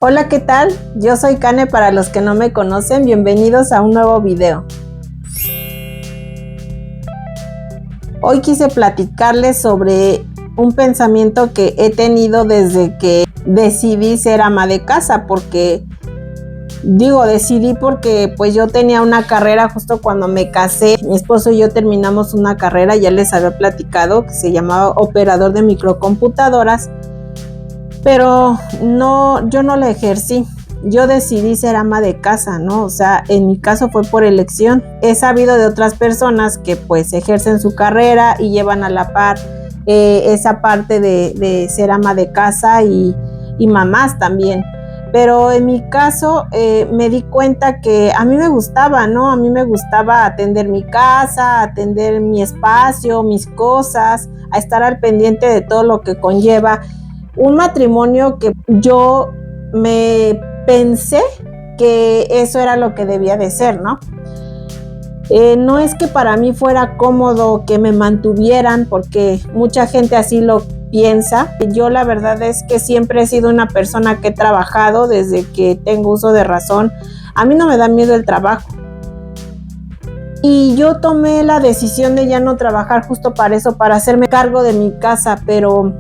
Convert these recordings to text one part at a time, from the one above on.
Hola, ¿qué tal? Yo soy Kane para los que no me conocen, bienvenidos a un nuevo video. Hoy quise platicarles sobre un pensamiento que he tenido desde que decidí ser ama de casa, decidí porque pues yo tenía una carrera justo cuando me casé. Mi esposo y yo terminamos una carrera, ya les había platicado, que se llamaba operador de microcomputadoras, pero yo no la ejercí. Yo decidí ser ama de casa, ¿no? O sea, en mi caso fue por elección. He sabido de otras personas que pues ejercen su carrera y llevan a la par esa parte de ser ama de casa y mamás también. Pero en mi caso me di cuenta que a mí me gustaba, ¿no? A mí me gustaba atender mi casa, atender mi espacio, mis cosas, a estar al pendiente de todo lo que conlleva un matrimonio, que yo me pensé que eso era lo que debía de ser, ¿no? No es que para mí fuera cómodo que me mantuvieran, porque mucha gente así lo piensa. Yo la verdad es que siempre he sido una persona que he trabajado desde que tengo uso de razón. A mí no me da miedo el trabajo. Y yo tomé la decisión de ya no trabajar justo para eso, para hacerme cargo de mi casa, pero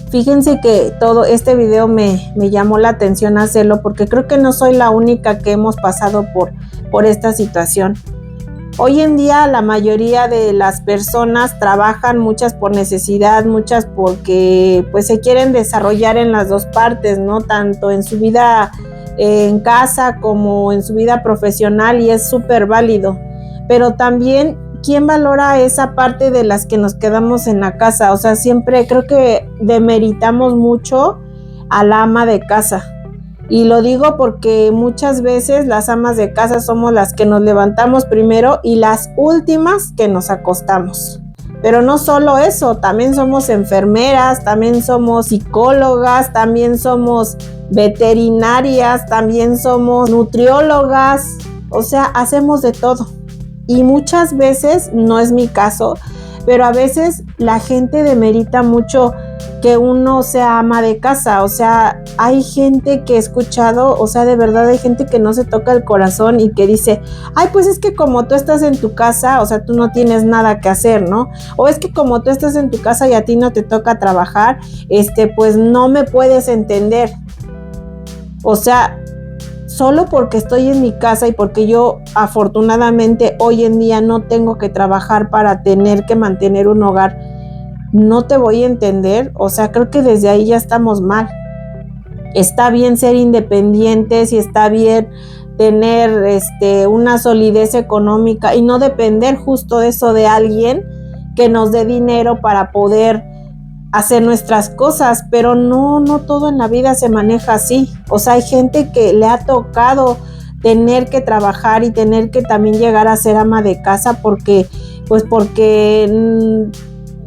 fíjense que todo este video me llamó la atención hacerlo porque creo que no soy la única que hemos pasado por esta situación. Hoy en día la mayoría de las personas trabajan, muchas por necesidad, muchas porque pues se quieren desarrollar en las dos partes, ¿no? Tanto en su vida en casa como en su vida profesional, y es súper válido. Pero también, ¿quién valora esa parte de las que nos quedamos en la casa? O sea, siempre creo que demeritamos mucho a la ama de casa. Y lo digo porque muchas veces las amas de casa somos las que nos levantamos primero y las últimas que nos acostamos. Pero no solo eso, también somos enfermeras, también somos psicólogas, también somos veterinarias, también somos nutriólogas. O sea, hacemos de todo. Y muchas veces, no es mi caso, pero a veces la gente demerita mucho que uno sea ama de casa. O sea, hay gente que he escuchado, o sea, de verdad hay gente que no se toca el corazón y que dice, ay, pues es que como tú estás en tu casa, o sea, tú no tienes nada que hacer, ¿no? O es que como tú estás en tu casa y a ti no te toca trabajar, pues no me puedes entender. O sea, solo porque estoy en mi casa y porque yo afortunadamente hoy en día no tengo que trabajar para tener que mantener un hogar, no te voy a entender. O sea, creo que desde ahí ya estamos mal. Está bien ser independientes y está bien tener una solidez económica y no depender justo de eso de alguien que nos dé dinero para poder hacer nuestras cosas, pero no todo en la vida se maneja así. O sea, hay gente que le ha tocado tener que trabajar y tener que también llegar a ser ama de casa porque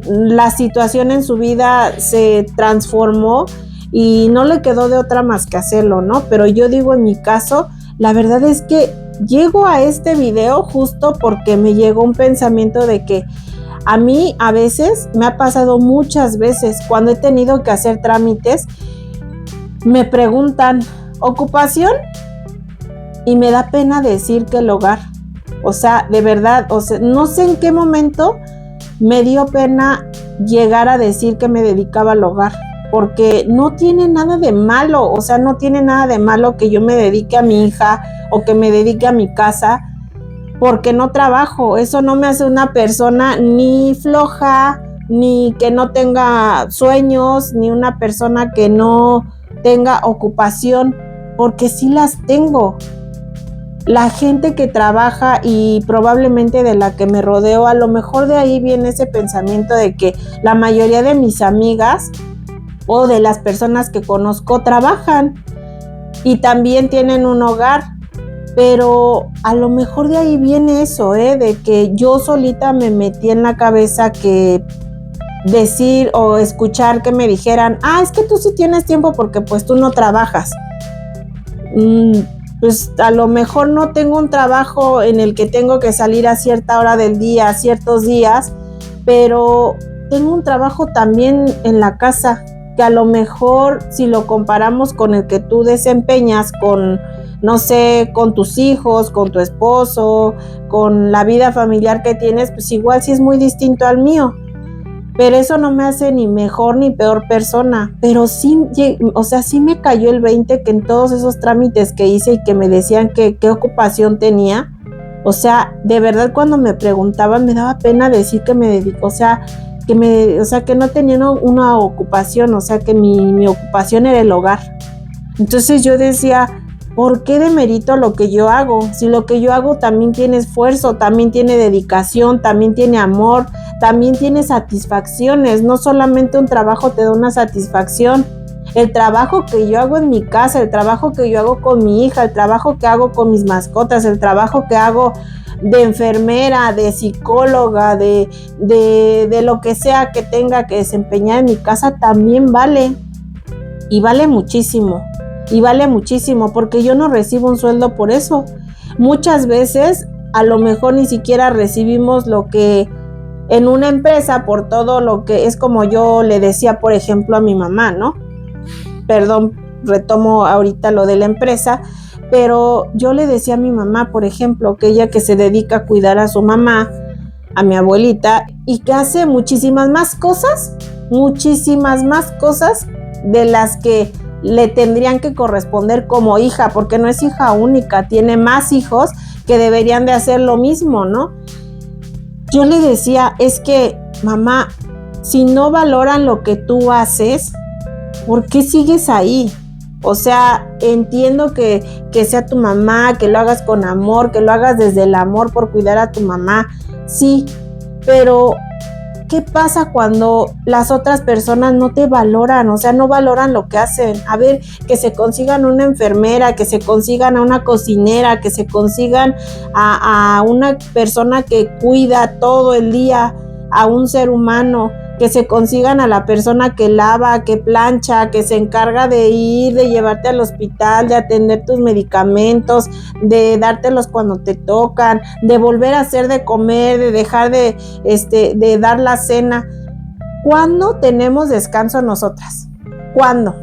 la situación en su vida se transformó y no le quedó de otra más que hacerlo, ¿no? Pero yo digo, en mi caso, la verdad es que llego a este video justo porque me llegó un pensamiento de que a mí a veces, me ha pasado muchas veces, cuando he tenido que hacer trámites, me preguntan, ¿ocupación? Y me da pena decir que el hogar. O sea, de verdad, o sea, no sé en qué momento me dio pena llegar a decir que me dedicaba al hogar, porque no tiene nada de malo. O sea, no tiene nada de malo que yo me dedique a mi hija o que me dedique a mi casa, porque no trabajo. Eso no me hace una persona ni floja, ni que no tenga sueños, ni una persona que no tenga ocupación, porque sí las tengo. La gente que trabaja, y probablemente de la que me rodeo, a lo mejor de ahí viene ese pensamiento de que la mayoría de mis amigas o de las personas que conozco trabajan y también tienen un hogar. Pero a lo mejor de ahí viene eso, de que yo solita me metí en la cabeza que decir o escuchar que me dijeran, es que tú sí tienes tiempo porque pues tú no trabajas. Pues a lo mejor no tengo un trabajo en el que tengo que salir a cierta hora del día, a ciertos días, pero tengo un trabajo también en la casa. que a lo mejor si lo comparamos con el que tú desempeñas con, no sé, con tus hijos, con tu esposo, con la vida familiar que tienes, pues igual sí es muy distinto al mío. Pero eso no me hace ni mejor ni peor persona. Pero sí, o sea, sí me cayó el 20 que en todos esos trámites que hice y que me decían que qué ocupación tenía, o sea, de verdad cuando me preguntaban me daba pena decir que me dedico, o sea, que no tenía una ocupación, o sea, que mi ocupación era el hogar. Entonces yo decía, ¿por qué demerito lo que yo hago? Si lo que yo hago también tiene esfuerzo, también tiene dedicación, también tiene amor, también tiene satisfacciones. No solamente un trabajo te da una satisfacción. El trabajo que yo hago en mi casa, el trabajo que yo hago con mi hija, el trabajo que hago con mis mascotas, el trabajo que hago de enfermera, de psicóloga, de lo que sea que tenga que desempeñar en mi casa, también vale. Y vale muchísimo. Y vale muchísimo porque yo no recibo un sueldo por eso. Muchas veces a lo mejor ni siquiera recibimos lo que en una empresa por todo lo que es, como yo le decía, por ejemplo, a mi mamá, ¿no? Perdón, retomo ahorita lo de la empresa, pero yo le decía a mi mamá, por ejemplo, que ella que se dedica a cuidar a su mamá, a mi abuelita, y que hace muchísimas más cosas de las que le tendrían que corresponder como hija, porque no es hija única, tiene más hijos que deberían de hacer lo mismo, ¿no? Yo le decía, es que, mamá, si no valoran lo que tú haces, ¿por qué sigues ahí? O sea, entiendo que sea tu mamá, que lo hagas con amor, que lo hagas desde el amor por cuidar a tu mamá, sí, pero ¿qué pasa cuando las otras personas no te valoran? O sea, no valoran lo que hacen. A ver, que se consigan una enfermera, que se consigan a una cocinera, que se consigan a una persona que cuida todo el día a un ser humano, que se consigan a la persona que lava, que plancha, que se encarga de ir, de llevarte al hospital, de atender tus medicamentos, de dártelos cuando te tocan, de volver a hacer de comer, de dejar de dar la cena. ¿Cuándo tenemos descanso nosotras? ¿Cuándo?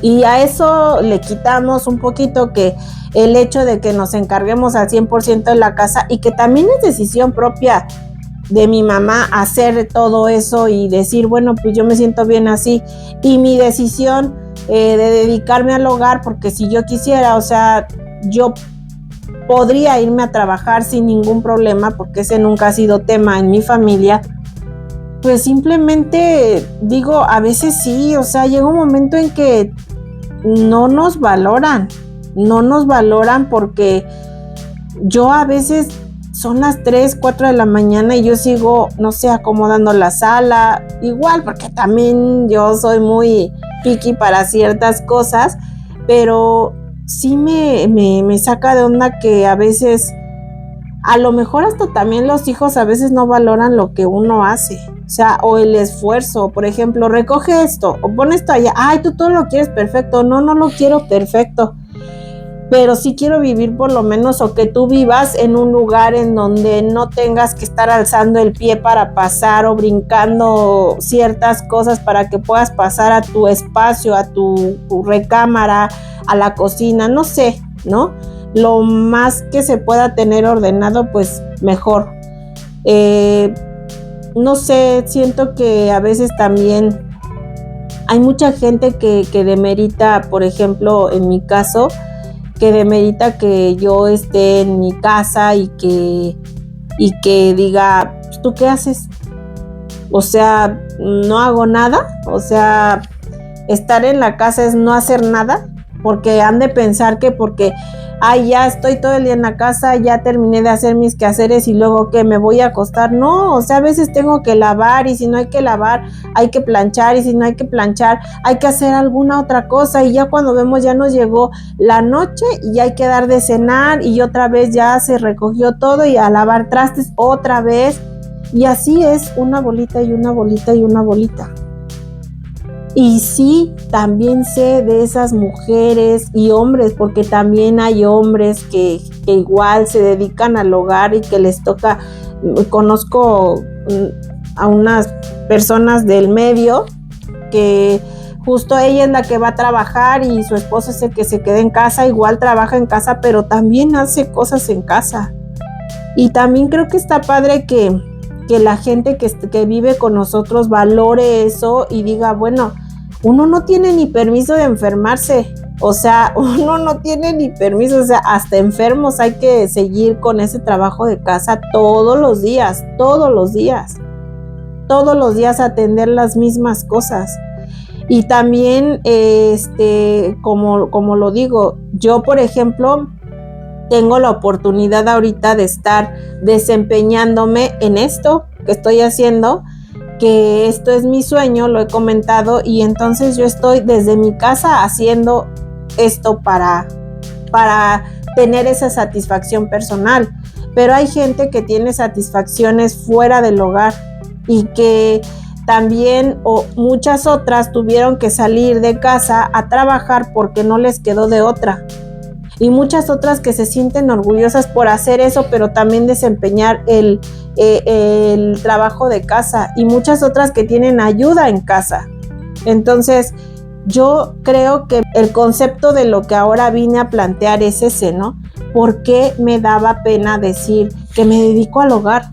Y a eso le quitamos un poquito que el hecho de que nos encarguemos al 100% de la casa, y que también es decisión propia de mi mamá hacer todo eso y decir, bueno, pues yo me siento bien así, y mi decisión de dedicarme al hogar, porque si yo quisiera, o sea, yo podría irme a trabajar sin ningún problema, porque ese nunca ha sido tema en mi familia. Pues simplemente digo, a veces sí, o sea, llega un momento en que no nos valoran porque yo a veces son las 3, 4 de la mañana y yo sigo, no sé, acomodando la sala, igual porque también yo soy muy picky para ciertas cosas, pero sí me saca de onda que a veces, a lo mejor hasta también los hijos a veces no valoran lo que uno hace, o sea, o el esfuerzo. Por ejemplo, recoge esto o pon esto allá, ay, tú todo lo quieres perfecto. No lo quiero perfecto, pero sí quiero vivir por lo menos, o que tú vivas en un lugar en donde no tengas que estar alzando el pie para pasar o brincando ciertas cosas para que puedas pasar a tu espacio, a tu recámara, a la cocina, no sé, ¿no? Lo más que se pueda tener ordenado, pues mejor. No sé, siento que a veces también hay mucha gente que demerita, por ejemplo, en mi caso, que demerita que yo esté en mi casa y que diga, ¿tú qué haces? O sea, no hago nada. O sea, estar en la casa es no hacer nada, porque han de pensar que porque ya estoy todo el día en la casa, ya terminé de hacer mis quehaceres y luego que me voy a acostar. No, o sea, a veces tengo que lavar, y si no hay que lavar, hay que planchar, y si no hay que planchar, hay que hacer alguna otra cosa, y ya cuando vemos ya nos llegó la noche y ya hay que dar de cenar, y otra vez ya se recogió todo y a lavar trastes otra vez, y así es una bolita y una bolita y una bolita. Y sí, también sé de esas mujeres y hombres, porque también hay hombres que igual se dedican al hogar y que les toca. Conozco a unas personas del medio porque justo ella es la que va a trabajar y su esposo es el que se queda en casa, igual trabaja en casa, pero también hace cosas en casa. Y también creo que está padre que la gente que vive con nosotros valore eso y diga, bueno, uno no tiene ni permiso de enfermarse, o sea, uno no tiene ni permiso, o sea, hasta enfermos hay que seguir con ese trabajo de casa todos los días atender las mismas cosas. Y también, como lo digo, yo, por ejemplo, tengo la oportunidad ahorita de estar desempeñándome en esto que estoy haciendo, que esto es mi sueño, lo he comentado, y entonces yo estoy desde mi casa haciendo esto para tener esa satisfacción personal. Pero hay gente que tiene satisfacciones fuera del hogar y que también muchas otras tuvieron que salir de casa a trabajar porque no les quedó de otra. Y muchas otras que se sienten orgullosas por hacer eso, pero también desempeñar el trabajo de casa, y muchas otras que tienen ayuda en casa. Entonces, yo creo que el concepto de lo que ahora vine a plantear es ese, ¿no? ¿Por qué me daba pena decir que me dedico al hogar?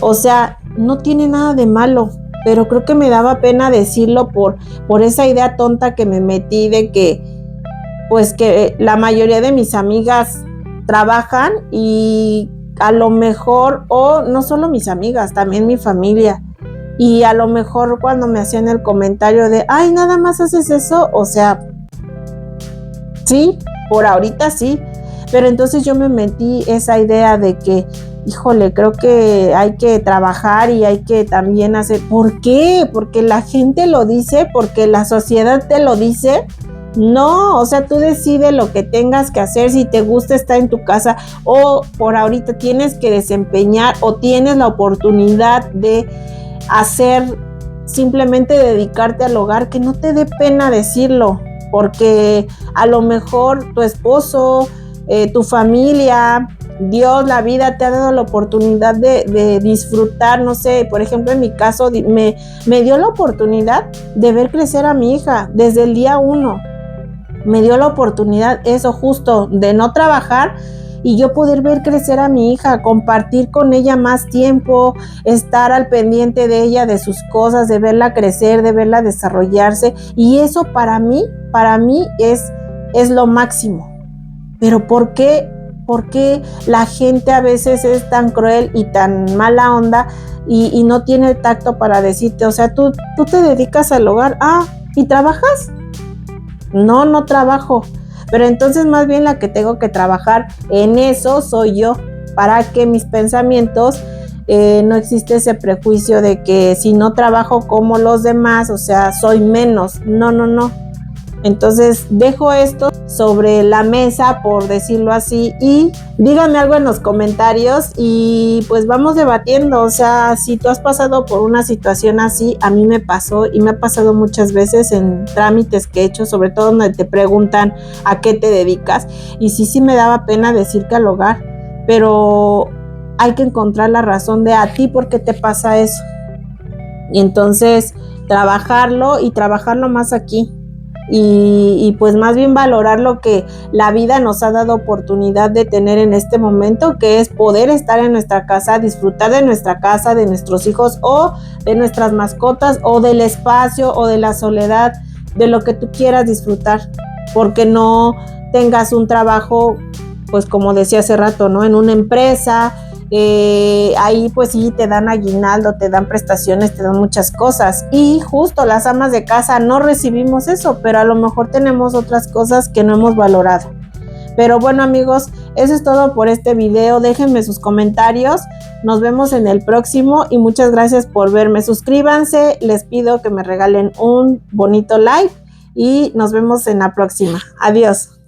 O sea, no tiene nada de malo, pero creo que me daba pena decirlo por esa idea tonta que me metí de que, pues, que la mayoría de mis amigas trabajan y a lo mejor, o no solo mis amigas, también mi familia, y a lo mejor cuando me hacían el comentario de, ay, nada más haces eso, o sea, sí, por ahorita sí, pero entonces yo me metí esa idea de que, híjole, creo que hay que trabajar y hay que también hacer. ¿Por qué? Porque la gente lo dice, porque la sociedad te lo dice. No, o sea, tú decides lo que tengas que hacer, si te gusta estar en tu casa o por ahorita tienes que desempeñar o tienes la oportunidad de hacer, simplemente dedicarte al hogar, que no te dé pena decirlo, porque a lo mejor tu esposo, tu familia, Dios, la vida te ha dado la oportunidad de disfrutar, no sé, por ejemplo en mi caso me dio la oportunidad de ver crecer a mi hija desde el día 1. Me dio la oportunidad, eso justo, de no trabajar y yo poder ver crecer a mi hija, compartir con ella más tiempo, estar al pendiente de ella, de sus cosas, de verla crecer, de verla desarrollarse, y eso para mí es lo máximo. Pero ¿por qué la gente a veces es tan cruel y tan mala onda y no tiene el tacto para decirte, o sea, tú te dedicas al hogar, ¿y trabajas? No trabajo, pero entonces más bien la que tengo que trabajar en eso soy yo, para que mis pensamientos, no existe ese prejuicio de que si no trabajo como los demás, o sea, soy menos. No. Entonces dejo esto sobre la mesa, por decirlo así, y díganme algo en los comentarios y pues vamos debatiendo. O sea, si tú has pasado por una situación así, a mí me pasó y me ha pasado muchas veces en trámites que he hecho, sobre todo donde te preguntan a qué te dedicas, y sí me daba pena decir que al hogar, pero hay que encontrar la razón de a ti por qué te pasa eso, y entonces trabajarlo más aquí. Y pues más bien valorar lo que la vida nos ha dado oportunidad de tener en este momento, que es poder estar en nuestra casa, disfrutar de nuestra casa, de nuestros hijos o de nuestras mascotas o del espacio o de la soledad, de lo que tú quieras disfrutar, porque no tengas un trabajo, pues como decía hace rato, ¿no? En una empresa. Ahí pues sí te dan aguinaldo, te dan prestaciones, te dan muchas cosas, y justo las amas de casa no recibimos eso, pero a lo mejor tenemos otras cosas que no hemos valorado. Pero bueno, amigos, eso es todo por este video. Déjenme sus comentarios, nos vemos en el próximo y muchas gracias por verme. Suscríbanse, les pido que me regalen un bonito like y nos vemos en la próxima. Adiós.